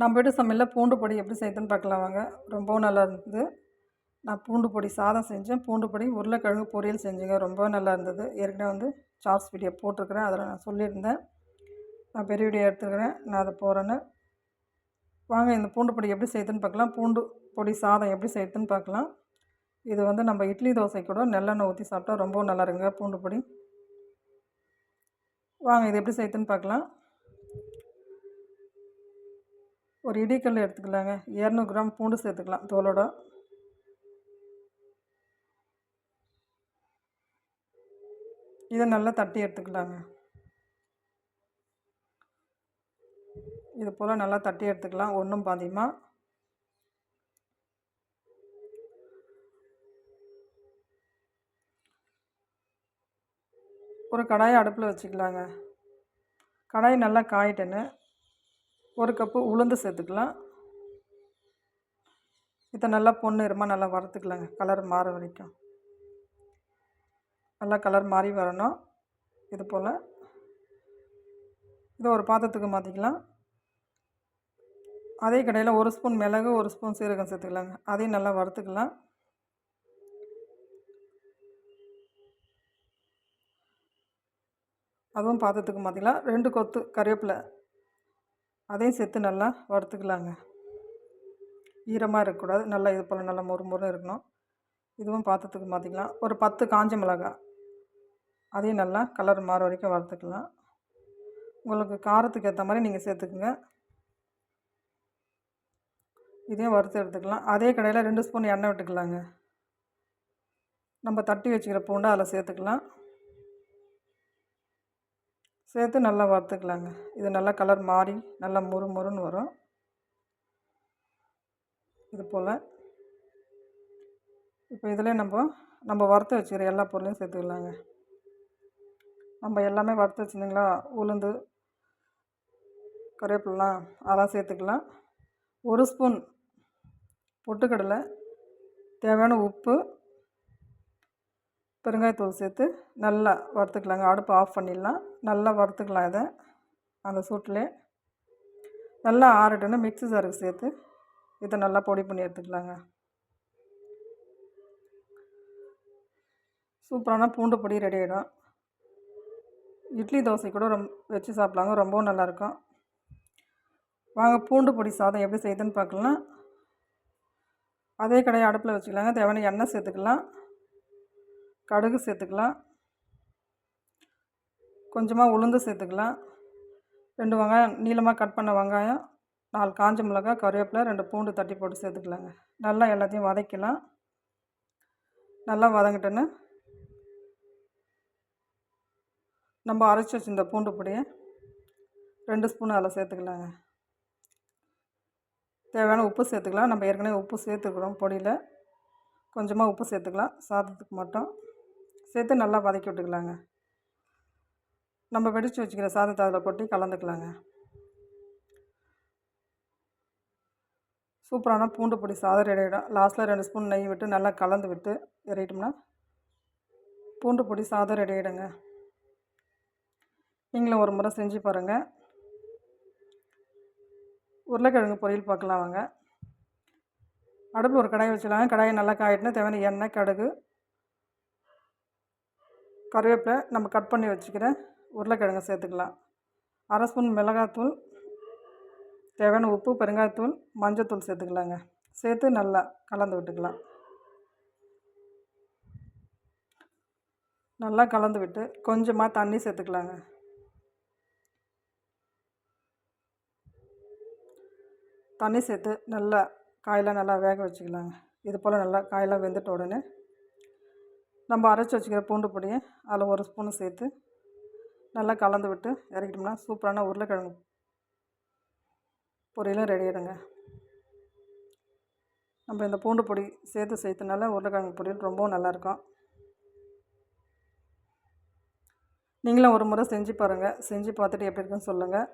நம்ம வீட்டு சமையலில் பூண்டு பொடி எப்படி செய்யுதுன்னு பார்க்கலாம் வாங்க. ரொம்பவும் நல்லா இருந்தது. நான் பூண்டு பொடி சாதம் செஞ்சேன். பூண்டு பொடி உருளைக்கிழங்கு பொரியல் செஞ்சேங்க. ரொம்பவும் நல்லா இருந்தது. ஏற்கனவே ஷார்ட்ஸ் வீடியோ போட்டிருக்கிறேன். அதில் நான் சொல்லியிருந்தேன். நான் பெரிய வீடியோ எடுத்துருக்கிறேன். நான் அதை போடுறேன்னு. வாங்க இந்த பூண்டு பொடி எப்படி செய்யுதுன்னு பார்க்கலாம். பூண்டு பொடி சாதம் எப்படி செய்யுதுன்னு பார்க்கலாம். இது நம்ம இட்லி தோசை கூட நல்லெண்ணெய் ஊற்றி சாப்பிட்டா ரொம்பவும் நல்லா இருக்குங்க பூண்டு பொடி. வாங்க இது எப்படி செய்யுதுன்னு பார்க்கலாம். ஒரு இடிக்கல் எடுத்துக்கலாங்க. 200 கிராம் பூண்டு சேர்த்துக்கலாம் தோலோட. இதை நல்லா தட்டி எடுத்துக்கலாங்க. இது போல் நல்லா தட்டி எடுத்துக்கலாம் ஒன்றும் பாதியமாக. ஒரு கடாயை அடுப்பில் வச்சுக்கலாங்க. கடாய் நல்லா காயிட்டுன்னு 1 கப்பு உளுந்து சேர்த்துக்கலாம். இதை நல்லா பொன்னிறமாக நல்லா வறுத்துக்கலாங்க. கலர் மாற வரைக்கும் நல்லா கலர் மாறி வரணும். இது போல் இதை ஒரு பாத்திரத்துக்கு மாற்றிக்கலாம். அதே கடாயில் 1 ஸ்பூன் மிளகு 1 ஸ்பூன் சீரகம் சேர்த்துக்கலாங்க. அதையும் நல்லா வறுத்துக்கலாம். அதுவும் பாத்திரத்துக்கு மாற்றிக்கலாம். 2 கொத்து கருவேப்பிலை அதையும் சேர்த்து நல்லா வறுத்துக்கலாங்க. ஈரமாக இருக்கக்கூடாது. நல்லா இது போல் நல்லா மொறுமொறுன்னு இருக்கணும். இதுவும் பாத்திரத்துக்கு மாற்றிக்கலாம். ஒரு 10 காஞ்ச மிளகாய் அதையும் நல்லா கலர் மாற வரைக்கும் வறுத்துக்கலாம். உங்களுக்கு காரத்துக்கு ஏற்ற மாதிரி நீங்கள் சேர்த்துக்குங்க. இதையும் வறுத்து எடுத்துக்கலாம். அதே கடையில் 2 ஸ்பூன் எண்ணெய் விட்டுக்கலாங்க. நம்ம தட்டி வச்சுக்கிற பூண்டை அதில் சேர்த்துக்கலாம். சேர்த்து நல்லா வறுத்துக்கலாங்க. இது நல்லா கலர் மாறி நல்லா மொறுன்னு வரும். இது போல் இப்போ இதில் நம்ம வறுத்து வச்சுக்கிற எல்லா பொருளையும் சேர்த்துக்கலாங்க. நம்ம எல்லாமே வறுத்து வச்சுருந்தீங்களா, உளுந்து கருவேப்பிலாம் அதெல்லாம் சேர்த்துக்கலாம். 1 ஸ்பூன் பொட்டுக்கடலை, தேவையான உப்பு, பெருங்காயத்தூள் சேர்த்து நல்லா வறுத்துக்கலாங்க. அடுப்பு ஆஃப் பண்ணிடலாம். நல்லா வறுத்துக்கலாம். இதை அந்த சூட்டிலே நல்லா ஆறட்டுன்னு மிக்ஸி ஜாருக்கு சேர்த்து இதை நல்லா பொடி பண்ணி எடுத்துக்கலாங்க. சூப்பரான பூண்டு பொடி ரெடி ஆகிடும். இட்லி தோசை கூட வச்சு சாப்பிட்லாங்க. ரொம்பவும் நல்லாயிருக்கும். வாங்க பூண்டு பொடி சாதம் எப்படி செய்யுதுன்னு பார்க்கலாம். அதே கடையை அடுப்பில் வச்சுக்கலாங்க. தேவையான எண்ணெய் சேர்த்துக்கலாம். கடுகு சேர்த்துக்கலாம். கொஞ்சமாக உளுந்து சேர்த்துக்கலாம். 2 வெங்காயம் நீளமாக கட் பண்ண வெங்காயம், 4 காஞ்ச மிளகாய், கருவேப்பிலை, 2 பூண்டு தட்டி போட்டு சேர்த்துக்கலாங்க. நல்லா எல்லாத்தையும் வதக்கலாம். நல்லா வதங்கிட்டோன்னு நம்ம அரைச்சி வச்சுருந்த பூண்டு பொடியை 2 ஸ்பூன் அதில் சேர்த்துக்கலாங்க. தேவையான உப்பு சேர்த்துக்கலாம். நம்ம ஏற்கனவே உப்பு சேர்த்துக்கிறோம் பொடியில். கொஞ்சமாக உப்பு சேர்த்துக்கலாம் சாதத்துக்கு மட்டும். சேர்த்து நல்லா வதக்கி விட்டுக்கலாங்க. நம்ம வெடித்து வச்சுக்கிற சாதத்தை அதில் கொட்டி கலந்துக்கலாங்க. சூப்பரான பூண்டு பொடி சாதம் ரெடி ஆகிடும். லாஸ்ட்டில் 2 ஸ்பூன் நெய் விட்டு நல்லா கலந்து விட்டு இறக்கிட்டோம்னா பூண்டு பொடி சாதம் ரெடி ஆகிடுங்க. நீங்களும் ஒரு முறை செஞ்சு பாருங்கள். உருளைக்கிழங்கு பொரியல் பார்க்கலாம் வாங்க. அடுப்பில் ஒரு கடாயை வச்சுக்கலாங்க. கடாயை நல்லா காயிட்டுன்னு தேவையான எண்ணெய், கடுகு, கருவேப்பிலை, நம்ம கட் பண்ணி வச்சுக்கிற உருளைக்கிழங்கு சேர்த்துக்கலாம். 1/2 ஸ்பூன் மிளகாத்தூள், தேவையான உப்பு, பெருங்காயத்தூள், மஞ்சத்தூள் சேர்த்துக்கலாங்க. சேர்த்து நல்லா கலந்து விட்டுக்கலாம். நல்லா கலந்து விட்டு கொஞ்சமாக தண்ணி சேர்த்துக்கலாங்க. தண்ணி சேர்த்து நல்லா காயெல்லாம் நல்லா வேக வச்சுக்கலாங்க. இது போல் நல்லா காயெல்லாம் வெந்துட்ட உடனே நம்ம அரைச்சி வச்சுக்கிற பூண்டு பொடியை அதில் 1 ஸ்பூன் சேர்த்து நல்லா கலந்து விட்டு இறக்கிட்டோம்னா சூப்பரான உருளைக்கிழங்கு பொரியலும் ரெடி ஆகிடுங்க. நம்ம இந்த பூண்டு பொடி சேர்த்து சேர்த்தனால உருளைக்கிழங்கு பொரியல் ரொம்பவும் நல்லாயிருக்கும். நீங்களும் ஒரு முறை செஞ்சு பாருங்கள். செஞ்சு பார்த்துட்டு எப்படி இருக்குன்னு சொல்லுங்கள்.